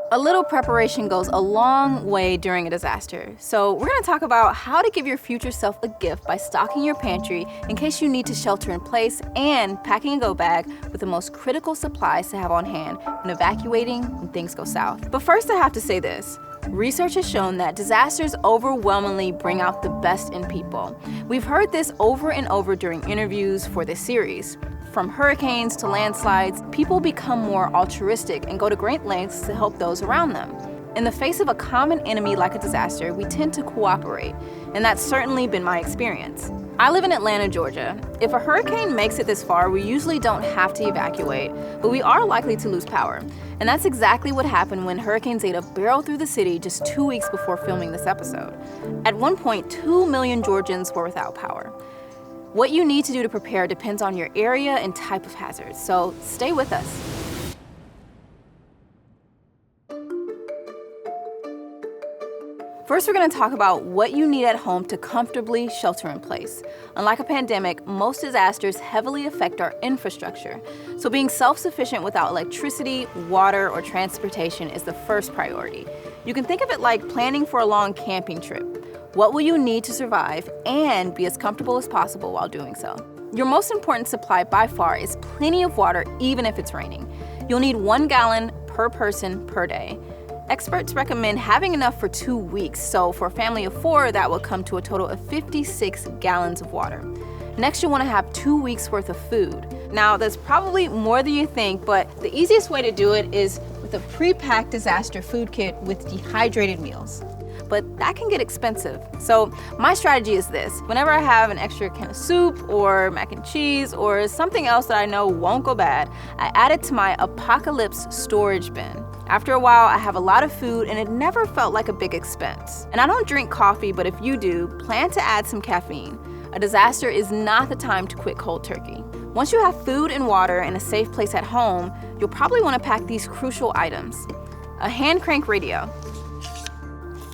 A little preparation goes a long way during a disaster. So we're gonna talk about how to give your future self a gift by stocking your pantry in case you need to shelter in place, and packing a go bag with the most critical supplies to have on hand when evacuating when things go south. But first I have to say this. Research has shown that disasters overwhelmingly bring out the best in people. We've heard this over and over during interviews for this series. From hurricanes to landslides, people become more altruistic and go to great lengths to help those around them. In the face of a common enemy like a disaster, we tend to cooperate, and that's certainly been my experience. I live in Atlanta, Georgia. If a hurricane makes it this far, we usually don't have to evacuate, but we are likely to lose power. And that's exactly what happened when Hurricane Zeta barreled through the city just 2 weeks before filming this episode. At one point, 2 million Georgians were without power. What you need to do to prepare depends on your area and type of hazard, so stay with us. First, we're going to talk about what you need at home to comfortably shelter in place. Unlike a pandemic, most disasters heavily affect our infrastructure. So being self-sufficient without electricity, water, or transportation is the first priority. You can think of it like planning for a long camping trip. What will you need to survive and be as comfortable as possible while doing so? Your most important supply by far is plenty of water, even if it's raining. You'll need 1 gallon per person per day. Experts recommend having enough for 2 weeks, so for a family of 4, that will come to a total of 56 gallons of water. Next, you'll want to have 2 weeks worth of food. Now, that's probably more than you think, but the easiest way to do it is with a pre-packed disaster food kit with dehydrated meals. But that can get expensive. So my strategy is this. Whenever I have an extra can of soup or mac and cheese or something else that I know won't go bad, I add it to my Apocalypse storage bin. After a while, I have a lot of food and it never felt like a big expense. And I don't drink coffee, but if you do, plan to add some caffeine. A disaster is not the time to quit cold turkey. Once you have food and water and a safe place at home, you'll probably want to pack these crucial items. A hand crank radio.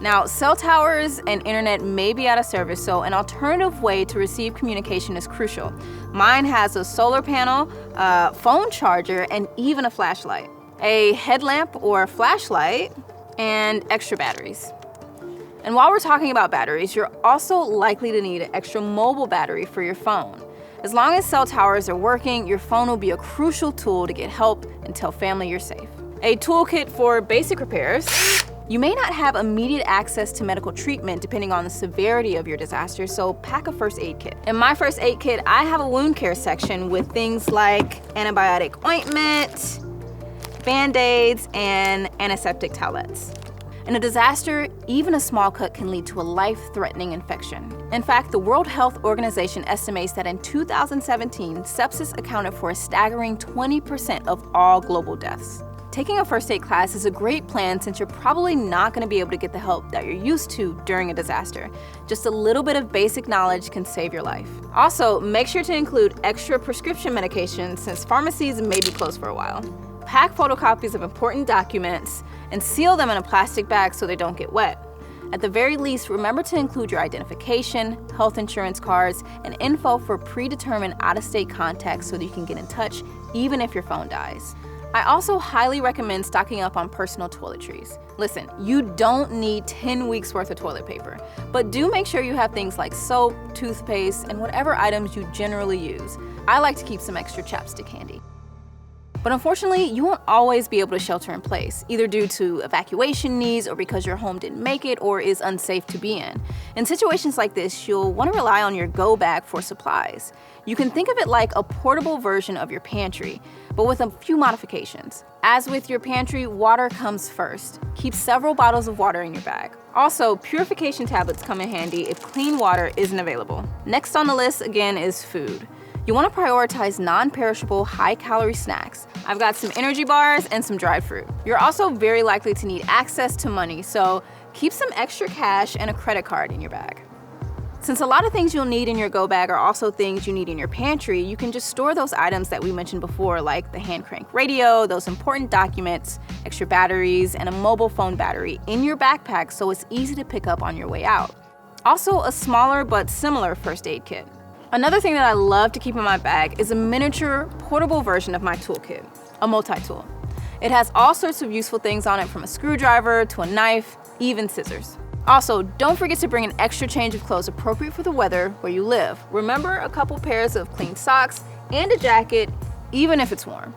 Now, cell towers and internet may be out of service, so an alternative way to receive communication is crucial. Mine has a solar panel, a phone charger, and even a flashlight. A headlamp or flashlight, and extra batteries. And while we're talking about batteries, you're also likely to need an extra mobile battery for your phone. As long as cell towers are working, your phone will be a crucial tool to get help and tell family you're safe. A toolkit for basic repairs. You may not have immediate access to medical treatment depending on the severity of your disaster, so pack a first aid kit. In my first aid kit, I have a wound care section with things like antibiotic ointment, Band-Aids, and antiseptic towelettes. In a disaster, even a small cut can lead to a life-threatening infection. In fact, the World Health Organization estimates that in 2017, sepsis accounted for a staggering 20% of all global deaths. Taking a first aid class is a great plan since you're probably not going to be able to get the help that you're used to during a disaster. Just a little bit of basic knowledge can save your life. Also, make sure to include extra prescription medications since pharmacies may be closed for a while. Pack photocopies of important documents and seal them in a plastic bag so they don't get wet. At the very least, remember to include your identification, health insurance cards, and info for predetermined out-of-state contacts so that you can get in touch even if your phone dies. I also highly recommend stocking up on personal toiletries. Listen, you don't need 10 weeks worth of toilet paper, but do make sure you have things like soap, toothpaste, and whatever items you generally use. I like to keep some extra chapstick handy. But unfortunately, you won't always be able to shelter in place, either due to evacuation needs or because your home didn't make it or is unsafe to be in. In situations like this, you'll want to rely on your go bag for supplies. You can think of it like a portable version of your pantry, but with a few modifications. As with your pantry, water comes first. Keep several bottles of water in your bag. Also, purification tablets come in handy if clean water isn't available. Next on the list, again, is food. You want to prioritize non-perishable, high-calorie snacks. I've got some energy bars and some dried fruit. You're also very likely to need access to money, so keep some extra cash and a credit card in your bag. Since a lot of things you'll need in your go bag are also things you need in your pantry, you can just store those items that we mentioned before, like the hand crank radio, those important documents, extra batteries, and a mobile phone battery in your backpack so it's easy to pick up on your way out. Also, a smaller but similar first aid kit. Another thing that I love to keep in my bag is a miniature portable version of my toolkit, a multi-tool. It has all sorts of useful things on it, from a screwdriver to a knife, even scissors. Also, don't forget to bring an extra change of clothes appropriate for the weather where you live. Remember, a couple pairs of clean socks and a jacket, even if it's warm.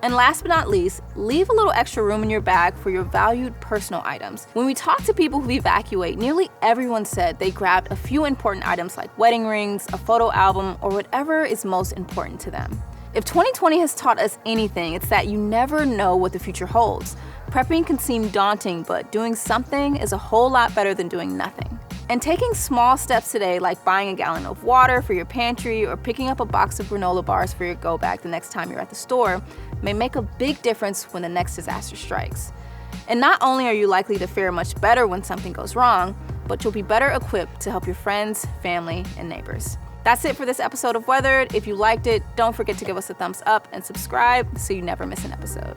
And last but not least, leave a little extra room in your bag for your valued personal items. When we talk to people who evacuate, nearly everyone said they grabbed a few important items like wedding rings, a photo album, or whatever is most important to them. If 2020 has taught us anything, it's that you never know what the future holds. Prepping can seem daunting, but doing something is a whole lot better than doing nothing. And taking small steps today, like buying a gallon of water for your pantry or picking up a box of granola bars for your go bag the next time you're at the store, may make a big difference when the next disaster strikes. And not only are you likely to fare much better when something goes wrong, but you'll be better equipped to help your friends, family, and neighbors. That's it for this episode of Weathered. If you liked it, don't forget to give us a thumbs up and subscribe so you never miss an episode.